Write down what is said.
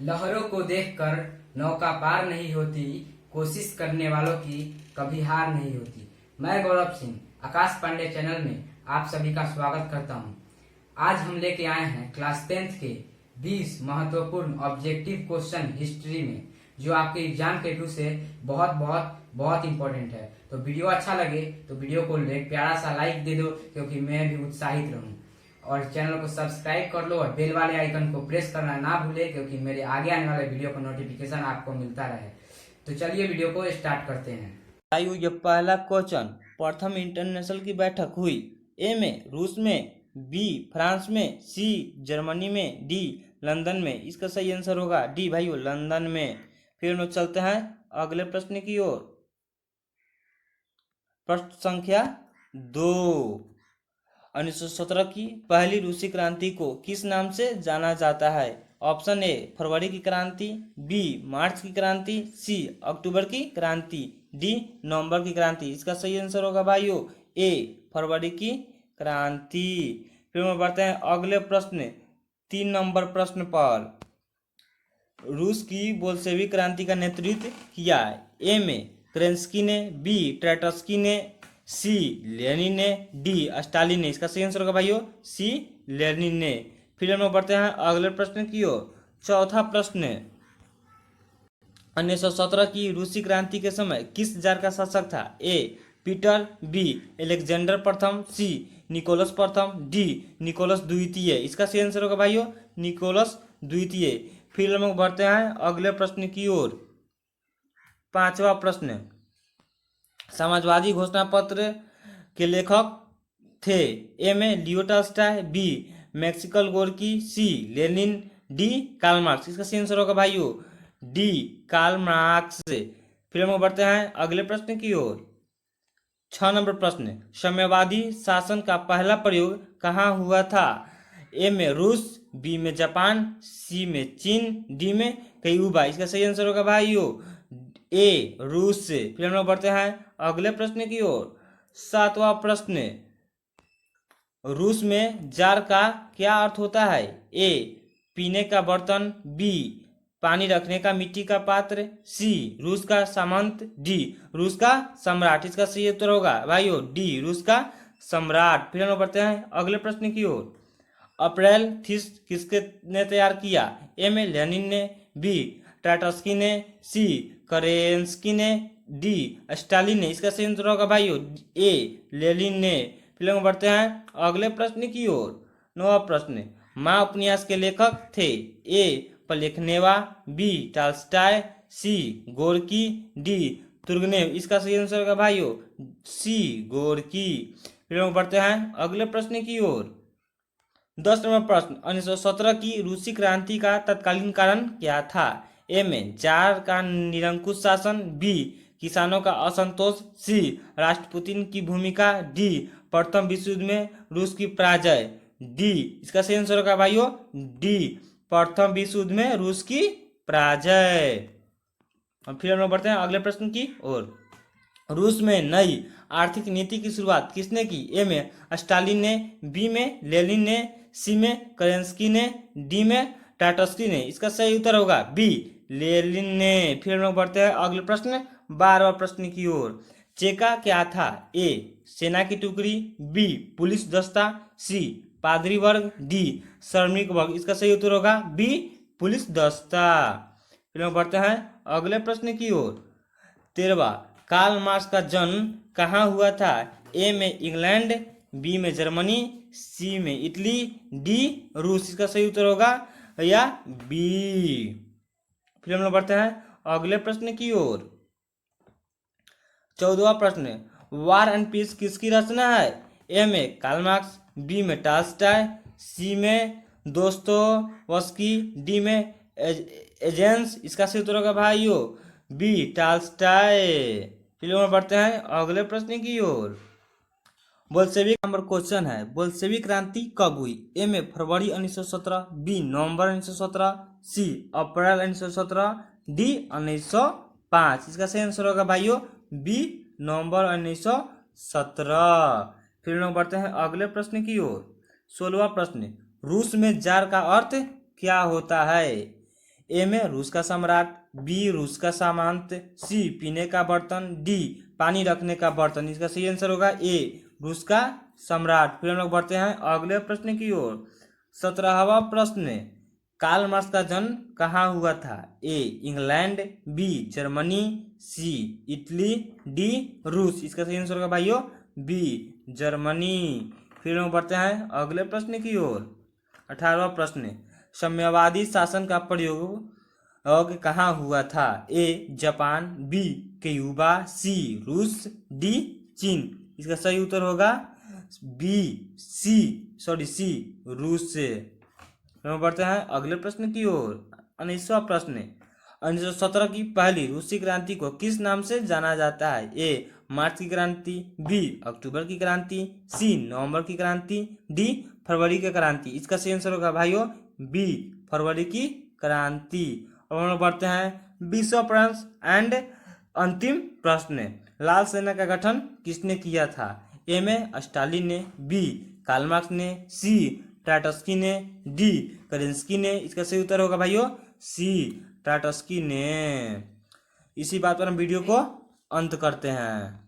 लहरों को देखकर नौका पार नहीं होती, कोशिश करने वालों की कभी हार नहीं होती। मैं गौरव सिंह आकाश पांडे चैनल में आप सभी का स्वागत करता हूं। आज हम लेके आए हैं क्लास 10th के 20 महत्वपूर्ण ऑब्जेक्टिव क्वेश्चन हिस्ट्री में, जो आपके एग्जाम के टू से बहुत बहुत बहुत इंपॉर्टेंट है। तो वीडियो अच्छा लगे तो वीडियो को एक प्यारा सा लाइक दे दो, क्योंकि मैं भी उत्साहित रहूं। और चैनल को सब्सक्राइब कर लो और बेल वाले आइकन को प्रेस करना ना भूले, क्योंकि मेरे आगे आने वाले वीडियो का नोटिफिकेशन आपको मिलता रहे। तो चलिए वीडियो को स्टार्ट करते हैं। आयु ये पहला क्वेश्चन, प्रथम इंटरनेशनल की बैठक हुई। ए में रूस में, बी फ्रांस में, सी जर्मनी में, डी लंदन में। इसका सही आंसर होगा डी भाइयों, लंदन में। फिर हम लोग चलते हैं अगले प्रश्न की ओर। प्रश्न संख्या 2। 1917 की पहली रूसी क्रांति को किस नाम से जाना जाता है? ऑप्शन ए फरवरी की क्रांति, बी मार्च की क्रांति, सी अक्टूबर की क्रांति, डी नवंबर की क्रांति। इसका सही आंसर होगा भाइयों ए फरवरी की क्रांति। फिर हम बढ़ते हैं अगले प्रश्न 3 नंबर प्रश्न पर। रूस की बोल्शेविक क्रांति का नेतृत्व किया है। ए में केरेंस्की ने, बी ट्रेटस्की ने, सी लेनिन ने, डी स्टालिन ने। इसका सही आंसर होगा भाइयों सी लेनिन ने। फिर हम लोग बढ़ते हैं अगले प्रश्न की ओर। चौथा प्रश्न, 1917 की रूसी क्रांति के समय किस जार का शासक था? ए पीटर, बी अलेक्जेंडर प्रथम, सी निकोलस प्रथम, डी निकोलस द्वितीय। इसका सही आंसर होगा भाइयों निकोलस द्वितीय। फिर हम लोग बढ़ते हैं अगले प्रश्न की ओर। पांचवा प्रश्न, समाजवादी घोषणा पत्र के लेखक थे। ए में लियो टॉल्स्टॉय, बी मैक्सिकल गोर्की, सी लेनिन, डी कार्ल मार्क्स। इसका सही आंसर होगा भाइयों डी कार्ल मार्क्स। फिर हम बढ़ते हैं अगले प्रश्न की ओर। 6 नंबर प्रश्न, साम्यवादी शासन का पहला प्रयोग कहाँ हुआ था? ए में रूस, बी में जापान, सी में चीन, डी में क्यूबा। इसका सही आंसर होगा भाइयों ए रूस से। फिर हम लोग बढ़ते हैं अगले प्रश्न की ओर। 7वां प्रश्न, रूस में जार का क्या अर्थ होता है? ए पीने का बर्तन, बी पानी रखने का मिट्टी का पात्र, सी रूस का सामंत, डी रूस का सम्राट। इसका सही उत्तर होगा भाइयों डी रूस का सम्राट। फिर हम बढ़ते हैं अगले प्रश्न की ओर। अप्रैल थीस किसके ने तैयार किया? ए में लेनिन ने, बी ट्राटस्की ने, सी करेंस्की ने, डी स्टालिन ने। इसका सही उत्तर होगा भाइयों ए लेनिन ने। फिर हम बढ़ते हैं अगले प्रश्न की ओर। 9वां प्रश्न, माँ उपन्यास के लेखक थे। ए प्लेखनेवा, बी टॉल्स्टॉय, सी गोर्की, डी तुर्गनेव। इसका सही आंसर होगा भाइयों सी गोर्की। फिर हम बढ़ते हैं अगले प्रश्न की ओर। 10 नंबर प्रश्न, 1917 की रूसी क्रांति का तत्कालीन कारण क्या था? ए में जार का निरंकुश शासन, बी किसानों का असंतोष, सी राष्ट्रपुतिन की भूमिका, डी प्रथम विश्व युद्ध में रूस की पराजय, डी इसका सही आंसर होगा भाइयों डी प्रथम विश्व युद्ध में रूस की पराजय। फिर हम लोग बढ़ते हैं अगले प्रश्न की ओर। रूस में नई आर्थिक नीति की शुरुआत किसने की? ए में स्टालिन ने, बी में लेनिन ने, सी में केरेंस्की ने, डी में टाटस्की ने। इसका सही उत्तर होगा बी लेनिन ने। फिर हम लोग बढ़ते हैं अगले प्रश्न 12वां प्रश्न की ओर। चेका क्या था? ए सेना की टुकड़ी, बी पुलिस दस्ता, सी पादरी वर्ग, डी श्रमिक वर्ग। इसका सही उत्तर होगा बी पुलिस दस्ता। फिर हम बढ़ते हैं अगले प्रश्न की ओर। 13वां, कार्ल मार्क्स का जन्म कहाँ हुआ था? ए में इंग्लैंड, बी में जर्मनी, सी में इटली, डी रूस। इसका सही उत्तर होगा या बी। फिर हम लोग बढ़ते हैं अगले प्रश्न की ओर। 14वां प्रश्न, वार एंड पीस किसकी रचना है? ए में कार्ल मार्क्स, बी में टॉल्स्टॉय, सी में दोस्तोयेव्स्की, डी में एजेंस। इसका सही उत्तर होगा भाइयों बी टॉल्स्टॉय। फिर हम बढ़ते हैं अगले प्रश्न की ओर। बोल्शेविक नंबर क्वेश्चन है, बोल्शेविक क्रांति कब हुई? ए में फरवरी 1917, बी नवंबर 1917, सी अप्रैल 1917, डी 1905। इसका सही आंसर होगा भाइयों बी नवंबर 1917। फिर हम बढ़ते हैं अगले प्रश्न की ओर। 16वां प्रश्न, रूस में जार का अर्थ क्या होता है? ए में रूस का सम्राट, बी रूस का सामंत, सी पीने का बर्तन, डी पानी रखने का बर्तन। इसका सही आंसर होगा ए रूस का सम्राट। फिर हम लोग बढ़ते हैं अगले प्रश्न की ओर। 17वां प्रश्न, कार्ल मार्क्स का जन्म कहाँ हुआ था? A England, B Germany, C Italy, D रूस। इसका सही आंसर होगा भाइयों बी जर्मनी। फिर हम बढ़ते हैं अगले प्रश्न की ओर। 18वां प्रश्न, साम्यवादी शासन का प्रयोग कहाँ हुआ था? ए जापान, बी क्यूबा, सी रूस, डी चीन। इसका सही उत्तर होगा सी रूस से। हम बढ़ते हैं अगले प्रश्न की ओर। 19वां प्रश्न, 1917 की पहली रूसी क्रांति को किस नाम से जाना जाता है? ए मार्च की क्रांति, बी अक्टूबर की क्रांति, सी नवंबर की क्रांति, डी फरवरी की क्रांति। इसका सही आंसर होगा भाइयों बी फरवरी की क्रांति। अब हम लोग बढ़ते हैं 20वां प्रश्न एंड अंतिम प्रश्न, लाल सेना का गठन किसने किया था? ए में स्टालिन ने, बी कार्ल मार्क्स ने, सी ट्राटस्की ने, डी करेंस्की ने। इसका सही उत्तर होगा भाइयों सी ट्राटस्की ने। इसी बात पर हम वीडियो को अंत करते हैं।